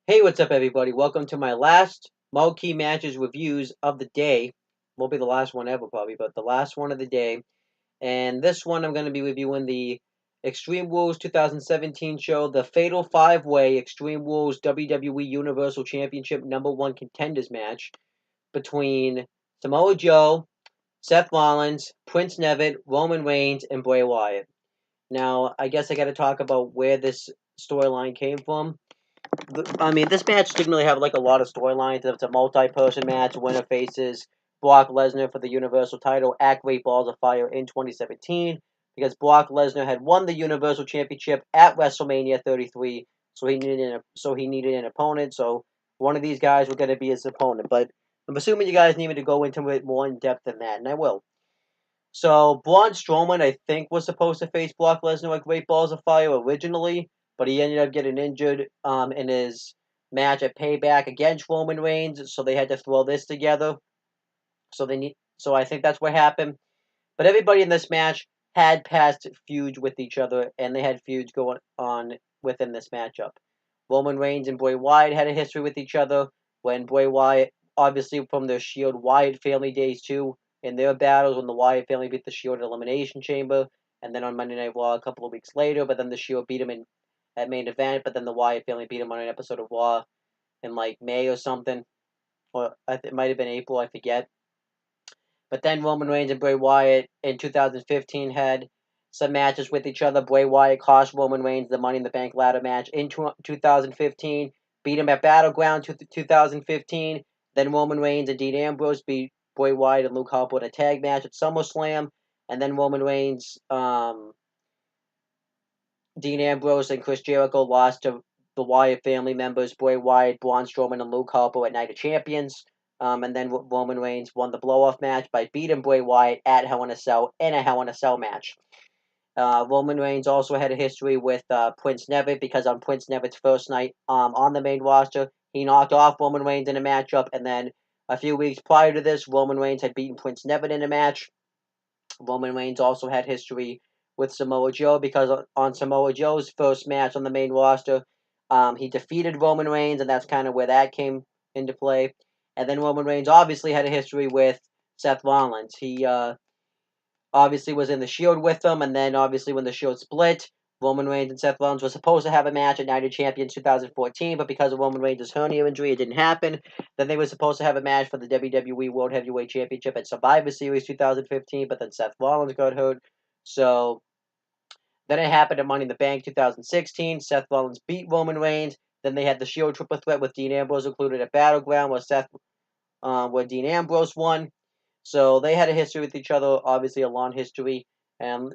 Hey, what's up, everybody? Welcome to my last Marquee Matches reviews of the day. Won't be the last one ever, probably, but the last one of the day. And this one, I'm going to be reviewing the Extreme Rules 2017 show, the Fatal 5-Way Extreme Rules WWE Universal Championship #1 Contenders match between Samoa Joe, Seth Rollins, Prince Devitt, Roman Reigns, and Bray Wyatt. Now, I guess I got to talk about where this storyline came from. I mean, this match didn't really have like a lot of storylines. It's a multi-person match. Winner faces Brock Lesnar for the Universal title at Great Balls of Fire in 2017 because Brock Lesnar had won the Universal Championship at WrestleMania 33, so he needed an opponent. So one of these guys was going to be his opponent. But I'm assuming you guys need me to go into it more in depth than that, and I will. So Braun Strowman, I think, was supposed to face Brock Lesnar at Great Balls of Fire originally, but he ended up getting injured in his match at Payback against Roman Reigns, so they had to throw this together. So I think that's what happened. But everybody in this match had past feuds with each other, and they had feuds going on within this matchup. Roman Reigns and Bray Wyatt had a history with each other when Bray Wyatt, obviously from their Shield Wyatt family days too, in their battles when the Wyatt family beat the Shield at Elimination Chamber, and then on Monday Night Raw a couple of weeks later, but then the Shield beat him at main event, but then the Wyatt family beat him on an episode of Raw in like May or something, or it might have been April, I forget. But then Roman Reigns and Bray Wyatt in 2015 had some matches with each other. Bray Wyatt cost Roman Reigns the Money in the Bank ladder match in 2015, beat him at Battleground 2015. Then Roman Reigns and Dean Ambrose beat Bray Wyatt and Luke Harper in a tag match at SummerSlam. And then Roman Reigns, Dean Ambrose, and Chris Jericho lost to the Wyatt family members, Bray Wyatt, Braun Strowman, and Luke Harper at Night of Champions. And then Roman Reigns won the blow-off match by beating Bray Wyatt at Hell in a Cell in a Hell in a Cell match. Roman Reigns also had a history with Prince Devitt because on Prince Devitt's first night on the main roster, he knocked off Roman Reigns in a matchup, and then a few weeks prior to this, Roman Reigns had beaten Prince Devitt in a match. Roman Reigns also had history with Samoa Joe because on Samoa Joe's first match on the main roster, he defeated Roman Reigns, and that's kind of where that came into play. And then Roman Reigns obviously had a history with Seth Rollins. He obviously was in the Shield with them, and then obviously when the Shield split, Roman Reigns and Seth Rollins were supposed to have a match at Night of Champions 2014, but because of Roman Reigns' hernia injury, it didn't happen. Then they were supposed to have a match for the WWE World Heavyweight Championship at Survivor Series 2015, but then Seth Rollins got hurt. So then it happened at Money in the Bank 2016. Seth Rollins beat Roman Reigns. Then they had the Shield triple threat with Dean Ambrose included at Battleground, where Dean Ambrose won. So they had a history with each other, obviously a long history. And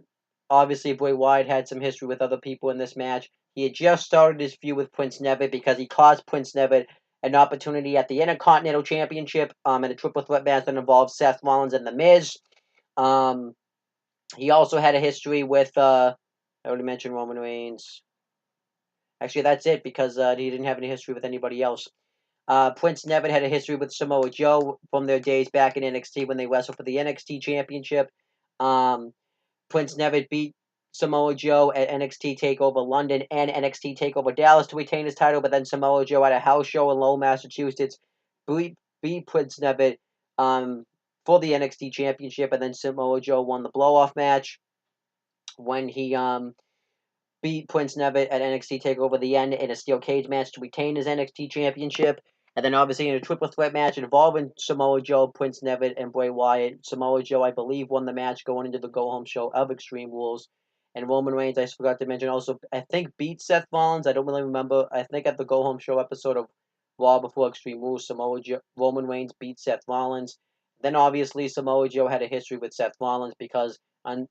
obviously Bray Wyatt had some history with other people in this match. He had just started his feud with Prince Devitt because he cost Prince Devitt an opportunity at the Intercontinental Championship in a triple threat match that involved Seth Rollins and The Miz. He also had a history with, I already mentioned Roman Reigns. Actually, that's it because he didn't have any history with anybody else. Prince Devitt had a history with Samoa Joe from their days back in NXT when they wrestled for the NXT Championship. Prince Devitt beat Samoa Joe at NXT TakeOver London and NXT TakeOver Dallas to retain his title, but then Samoa Joe at a house show in Lowell, Massachusetts beat Prince Devitt for the NXT Championship, and then Samoa Joe won the blow-off match when he beat Prince Devitt at NXT TakeOver the End in a steel cage match to retain his NXT Championship. And then obviously in a triple threat match involving Samoa Joe, Prince Devitt, and Bray Wyatt. Samoa Joe, I believe, won the match going into the go-home show of Extreme Rules. And Roman Reigns, I forgot to mention, also, I think, beat Seth Rollins. I don't really remember. I think at the go-home show episode of Raw before Extreme Rules, Roman Reigns beat Seth Rollins. Then obviously Samoa Joe had a history with Seth Rollins because on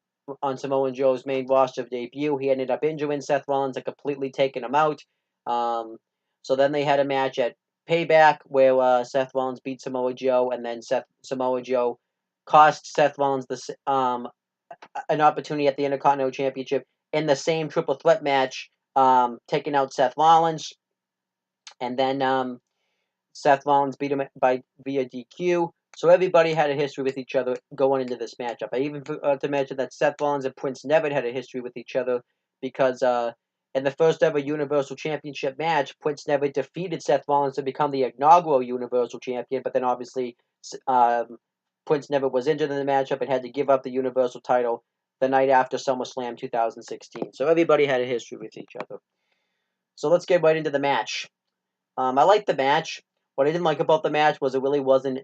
Samoa Joe's main roster debut, he ended up injuring Seth Rollins and completely taking him out. So then they had a match at Payback where Seth Rollins beat Samoa Joe, and then Samoa Joe cost Seth Rollins an opportunity at the Intercontinental Championship in the same triple threat match, taking out Seth Rollins, and then Seth Rollins beat him via DQ. So everybody had a history with each other going into this matchup. I even forgot to mention that Seth Rollins and Prince Devitt had a history with each other because in the first ever Universal Championship match, Prince Neve defeated Seth Rollins to become the inaugural Universal Champion, but then obviously Prince Neve was injured in the matchup and had to give up the Universal title the night after SummerSlam 2016. So everybody had a history with each other. So let's get right into the match. I liked the match. What I didn't like about the match was it really wasn't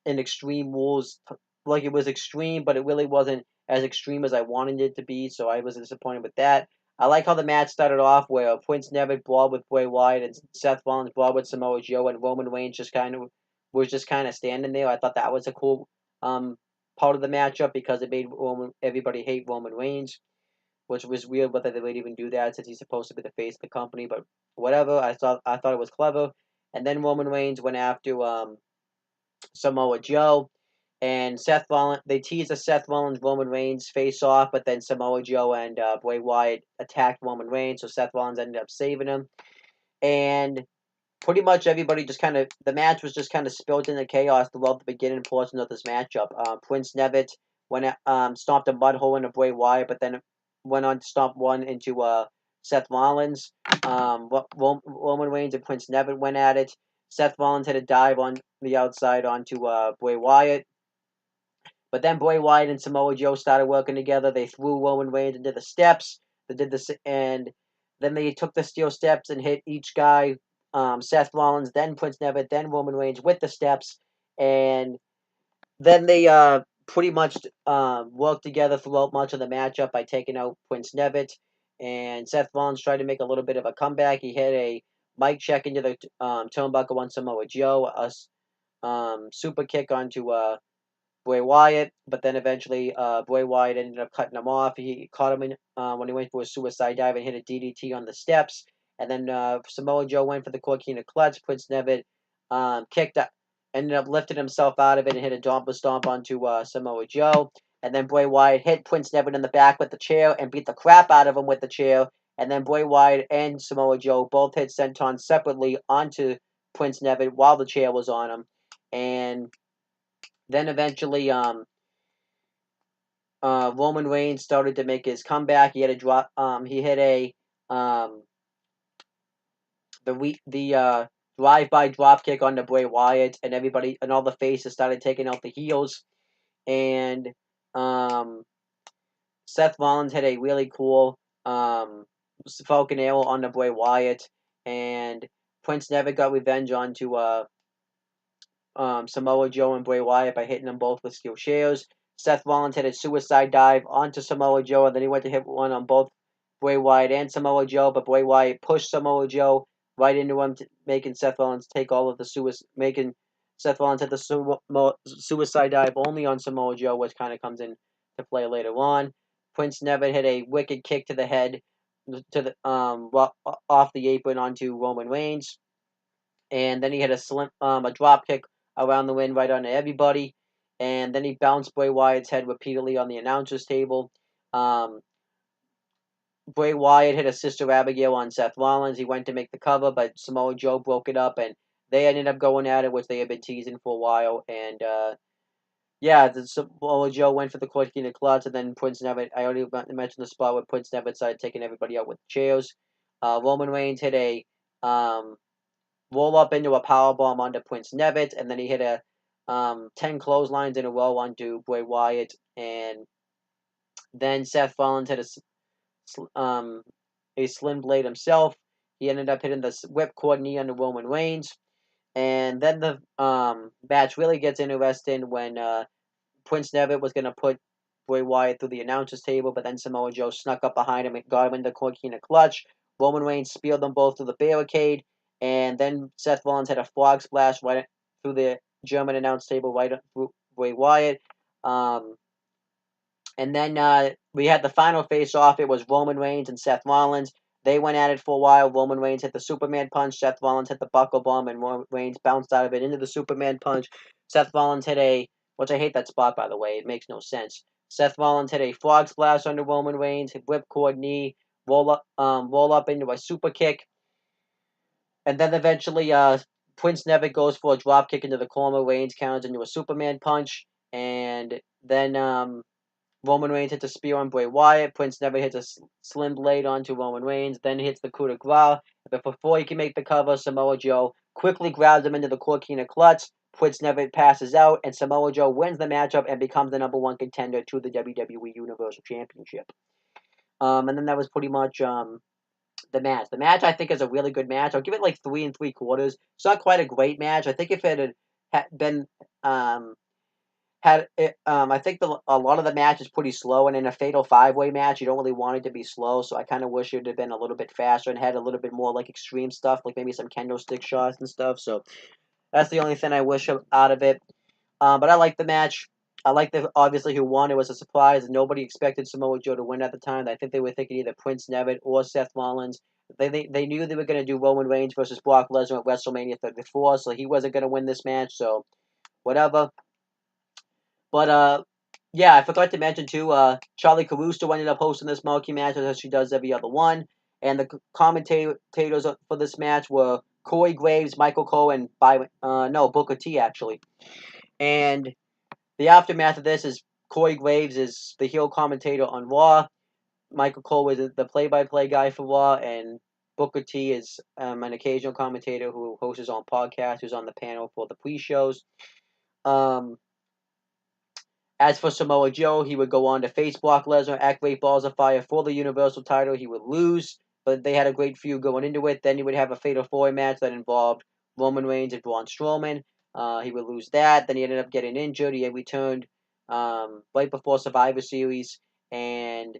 an Extreme Rules. Like, it was extreme, but it really wasn't as extreme as I wanted it to be, so I was disappointed with that. I like how the match started off where Prince Neve brawled with Bray Wyatt and Seth Rollins brawled with Samoa Joe, and Roman Reigns was just kind of standing there. I thought that was a cool part of the matchup because it made everybody hate Roman Reigns, which was weird whether they would even do that since he's supposed to be the face of the company. But whatever, I thought it was clever. And then Roman Reigns went after Samoa Joe, and Seth Rollins. They teased a Seth Rollins Roman Reigns face off, but then Samoa Joe and Bray Wyatt attacked Roman Reigns, so Seth Rollins ended up saving him. And pretty much everybody just kind of, the match was just kind of spilled into chaos throughout the beginning portion of this matchup. Prince Neve stomped a mud hole into Bray Wyatt, but then went on to stomp one into Seth Rollins. Roman Reigns and Prince Neve went at it. Seth Rollins had a dive on the outside onto Bray Wyatt. But then Bray Wyatt and Samoa Joe started working together. They threw Roman Reigns into the steps. They did this, and then they took the steel steps and hit each guy, Seth Rollins, then Prince Neve, then Roman Reigns with the steps, and then they pretty much worked together throughout much of the matchup by taking out Prince Neve. And Seth Rollins tried to make a little bit of a comeback. He hit a mic check into the turnbuckle on Samoa Joe, a super kick onto Bray Wyatt, but then eventually Bray Wyatt ended up cutting him off. He caught him when he went for a suicide dive and hit a DDT on the steps. And then Samoa Joe went for the Corkina clutch. Prince Neve ended up lifting himself out of it and hit a Dompa Stomp onto Samoa Joe. And then Bray Wyatt hit Prince Neve in the back with the chair and beat the crap out of him with the chair. And then Bray Wyatt and Samoa Joe both hit sentons separately onto Prince Neve while the chair was on him. And then eventually, Roman Reigns started to make his comeback. He had a drop. He hit a drive-by drop kick on the Bray Wyatt, and everybody and all the faces started taking out the heels. And Seth Rollins had a really cool Falcon Arrow on the Bray Wyatt, and Prince Neve got revenge onto Samoa Joe and Bray Wyatt by hitting them both with steel chairs. Seth Rollins hit a suicide dive onto Samoa Joe, and then he went to hit one on both Bray Wyatt and Samoa Joe, but Bray Wyatt pushed Samoa Joe right into him, making Seth Rollins take all of the making Seth Rollins hit the suicide dive only on Samoa Joe, which kind of comes in to play later on. Prince Neve hit a wicked kick to the head, to the off the apron onto Roman Reigns, and then he had a drop kick around the ring right onto everybody, and then he bounced Bray Wyatt's head repeatedly on the announcer's table. Bray Wyatt hit a Sister Abigail on Seth Rollins. He went to make the cover, but Samoa Joe broke it up, and they ended up going at it, which they had been teasing for a while. And Samoa Joe went for the Cortina clutch, and then Prince Neve. I already mentioned the spot where Prince Neve started taking everybody out with chairs. Roman Reigns hit a roll up into a powerbomb onto Prince Neve, and then he hit a 10 clotheslines in a row onto Bray Wyatt, and then Seth Rollins hit a slim blade himself. He ended up hitting the whipcord knee on the Roman Reigns, and then the match really gets interesting when Prince Neve was going to put Bray Wyatt through the announcer's table, but then Samoa Joe snuck up behind him and got him in the Corkina clutch. Roman Reigns speared them both through the barricade, and then Seth Rollins had a frog splash right through the German announce table right through Bray Wyatt. And then we had the final face-off. It was Roman Reigns and Seth Rollins. They went at it for a while. Roman Reigns hit the Superman punch. Seth Rollins hit the buckle bomb, and Roman Reigns bounced out of it into the Superman punch. Seth Rollins hit which I hate that spot, by the way. It makes no sense. Seth Rollins hit a frog splash under Roman Reigns, hit whipcord knee, roll up into a super kick. And then eventually, Prince Neve goes for a drop kick into the corner. Reigns counters into a Superman punch. And then Roman Reigns hits a spear on Bray Wyatt. Prince never hits a slim blade onto Roman Reigns. Then hits the coup de grace. But before he can make the cover, Samoa Joe quickly grabs him into the Corkina clutch. Prince never passes out, and Samoa Joe wins the matchup and becomes the #1 contender to the WWE Universal Championship. And then that was pretty much the match. The match, I think, is a really good match. I'll give it like 3 3/4. It's not quite a great match. I think if it had been I think a lot of the match is pretty slow, and in a fatal 5-way match, you don't really want it to be slow. So I kind of wish it would have been a little bit faster and had a little bit more like extreme stuff, like maybe some kendo stick shots and stuff. So that's the only thing I wish out of it. But I like the match. I like obviously who won. It was a surprise. Nobody expected Samoa Joe to win at the time. I think they were thinking either Prince Devitt or Seth Rollins. They knew they were going to do Roman Reigns versus Brock Lesnar at WrestleMania 34, so he wasn't going to win this match. So whatever. But yeah, I forgot to mention too. Charlie Caruso ended up hosting this marquee match as she does every other one, and the commentators for this match were Corey Graves, Michael Cole, and Booker T actually. And the aftermath of this is Corey Graves is the heel commentator on Raw. Michael Cole was the play-by-play guy for Raw, and Booker T is an occasional commentator who hosts on podcasts, who's on the panel for the pre-shows. As for Samoa Joe, he would go on to face Brock Lesnar at Great Balls of Fire for the Universal title. He would lose, but they had a great feud going into it. Then he would have a Fatal 4-Way match that involved Roman Reigns and Braun Strowman. He would lose that. Then he ended up getting injured. He had returned right before Survivor Series and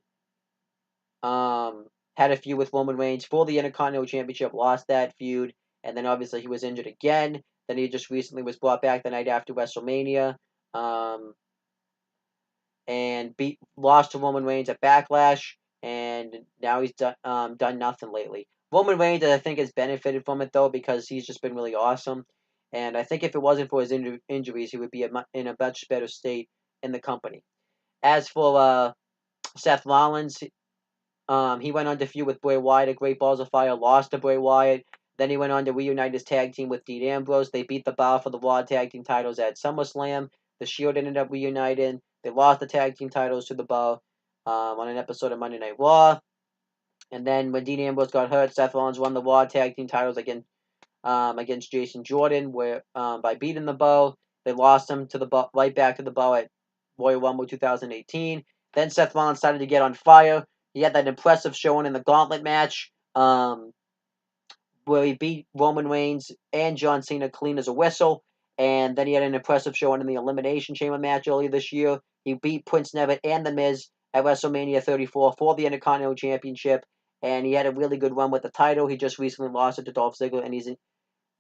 had a feud with Roman Reigns for the Intercontinental Championship. Lost that feud, and then obviously he was injured again. Then he just recently was brought back the night after WrestleMania. And lost to Roman Reigns at Backlash, and now he's done nothing lately. Roman Reigns, I think, has benefited from it though because he's just been really awesome, and I think if it wasn't for his injuries, he would be in a much better state in the company. As for Seth Rollins, he went on to feud with Bray Wyatt at Great Balls of Fire, lost to Bray Wyatt. Then he went on to reunite his tag team with Dean Ambrose. They beat the Bar for the Raw Tag Team titles at SummerSlam. The Shield ended up reuniting. They lost the tag team titles to the Bar on an episode of Monday Night Raw. And then when Dean Ambrose got hurt, Seth Rollins won the Raw Tag Team titles against Jason Jordan by beating the Bar. They lost him to the Bar, right back to the Bar at Royal Rumble 2018. Then Seth Rollins started to get on fire. He had that impressive showing in the Gauntlet match where he beat Roman Reigns and John Cena clean as a whistle. And then he had an impressive showing in the Elimination Chamber match earlier this year. He beat Prince Devitt and The Miz at WrestleMania 34 for the Intercontinental Championship. And he had a really good run with the title. He just recently lost it to Dolph Ziggler, and he's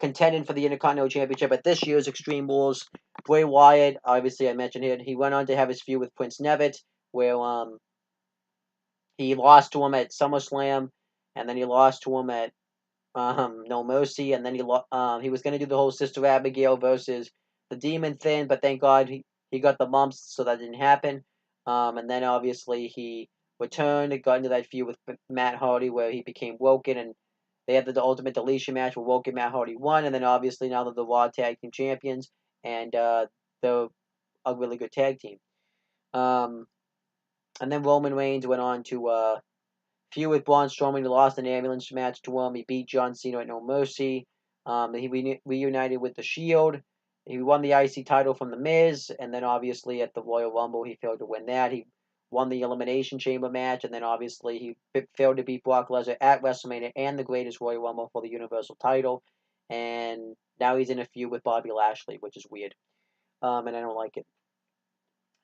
contending for the Intercontinental Championship at this year's Extreme Rules. Bray Wyatt, obviously I mentioned it, he went on to have his feud with Prince Devitt, where he lost to him at SummerSlam, and then he lost to him at No Mercy, and then he was going to do the whole Sister Abigail versus the Demon thing, but thank God he got the mumps, so that didn't happen. And then obviously he returned and got into that feud with Matt Hardy where he became Woken, and they had the Ultimate Deletion match where Woken Matt Hardy won, and then obviously now they're the Raw Tag Team Champions, and they're a really good tag team. And then Roman Reigns went on to feud with Braun Strowman. He lost an ambulance match to him. He beat John Cena at No Mercy. He reunited with The Shield. He won the IC title from The Miz. And then obviously at the Royal Rumble, he failed to win that. He won the Elimination Chamber match. And then obviously he failed to beat Brock Lesnar at WrestleMania and the Greatest Royal Rumble for the Universal title. And now he's in a feud with Bobby Lashley, which is weird. And I don't like it.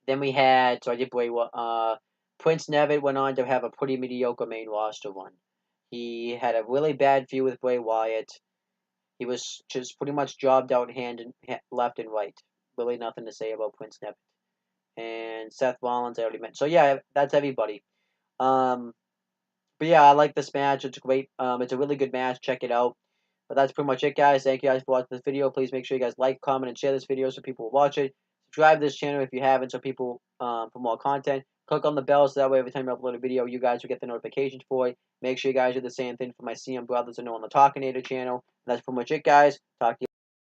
Then we had, so I did Bray Prince Devitt went on to have a pretty mediocre main roster run. He had a really bad feud with Bray Wyatt. He was just pretty much jobbed out left and right. Really nothing to say about Prince Devitt. And Seth Rollins, I already mentioned. So yeah, that's everybody. But yeah, I like this match. It's great. It's a really good match. Check it out. But that's pretty much it, guys. Thank you guys for watching this video. Please make sure you guys like, comment, and share this video so people will watch it. Subscribe to this channel if you haven't, so people for more content. Click on the bell so that way every time I upload a video, you guys will get the notifications for it. Make sure you guys do the same thing for my CM Brothers and No on the Talkinator channel. And that's pretty much it, guys. Talk to you.